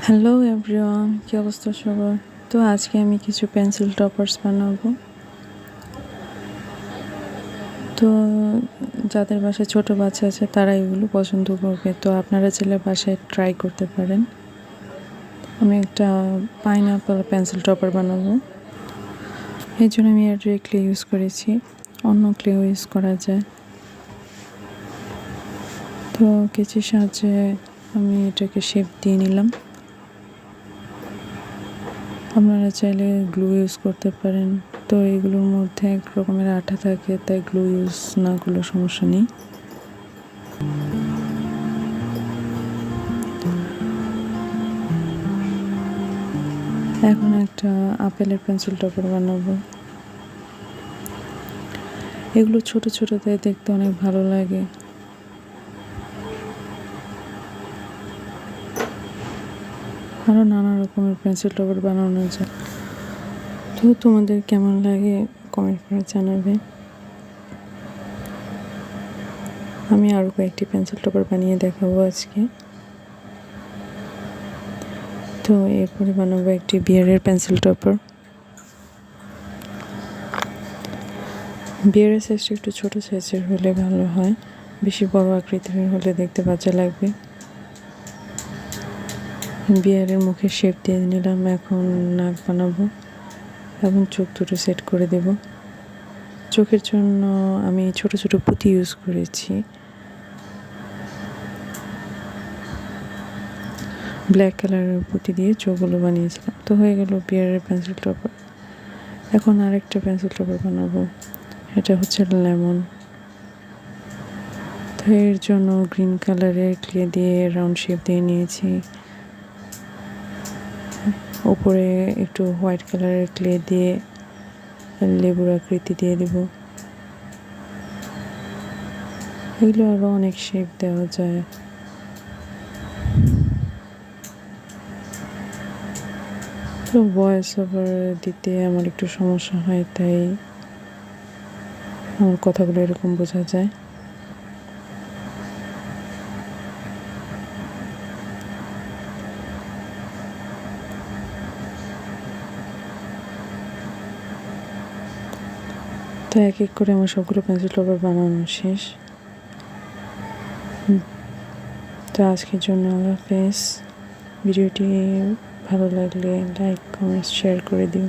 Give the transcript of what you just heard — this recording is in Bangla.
হ্যালো এভরিওয়ান, কী অবস্থা সবার? তো আজকে আমি কিছু পেন্সিল টপার্স বানাবো। তো যাদের বাসায় ছোট বাচ্চা আছে তারা এগুলো পছন্দ করবে, তো আপনারা চাইলে বাসায় ট্রাই করতে পারেন। আমি একটা পাইনঅ্যাপল পেন্সিল টপার বানাবো। এই জন্য আমি এর ক্লে ইউজ করেছি, অন্য ক্লেও ইউজ করা যায়। তো কেচির সাহায্যে আমি এটাকে শেপ দিয়ে নিলাম। আপনারা চাইলে গ্লু ইউজ করতে পারেন। তো এগুলোর মধ্যে এক রকমের আঠা থাকে, তাই গ্লু ইউজ না করলে সমস্যা নেই। এখন একটা আপেলের পেন্সিল টপার বানাবো। এগুলো ছোট ছোট, তাই দেখতে অনেক ভালো লাগে। আরও নানা রকমের পেন্সিল টপার বানানো যায়। তো তোমাদের কেমন লাগে কমেন্ট করে জানাবে। আমি আরও কয়েকটি পেন্সিল টপার বানিয়ে দেখাবো আজকে। তো এরপরে বানাবো একটি বিয়ারের পেন্সিল টপার। বিয়ারের সাইজটা একটু ছোট সাইজের হলে ভালো হয়, বেশি বড় আকৃতির হলে দেখতে বাজে লাগবে। বিয়ারের মুখে শেপ দিয়ে নিলাম। এখন নাক বানাবো এবং চোখ দুটো সেট করে দেব। চোখের জন্য আমি ছোট ছোট পুঁতি ইউজ করেছি। ব্ল্যাক কালারের পুঁতি দিয়ে চোখগুলো বানিয়েছিলাম। তো হয়ে গেল বিয়ারের পেন্সিল টপার। এখন আরেকটা পেন্সিল টপার বানাবো, এটা হচ্ছে লেমন। তো এর জন্য গ্রিন কালারের ক্লে দিয়ে রাউন্ড শেপ দিয়ে নিয়েছি। উপরে একটু হোয়াইট কালারের ক্লে দিয়ে লেবুর আকৃতি দিয়ে দেব। এগুলো আরও অনেক শেপ দেওয়া যায়। তো ভয়েস ওভার দিতে আমার একটু সমস্যা হয়, তাই আমার কথাগুলো এরকম বোঝা যায়। তো এক এক করে আমার সবগুলো পেন্সিল টপার বানানো শেষ। তো আজকের জন্য আল্লাহ হাফেজ। ভিডিওটি ভালো লাগলে লাইক, কমেন্টস, শেয়ার করে দিও।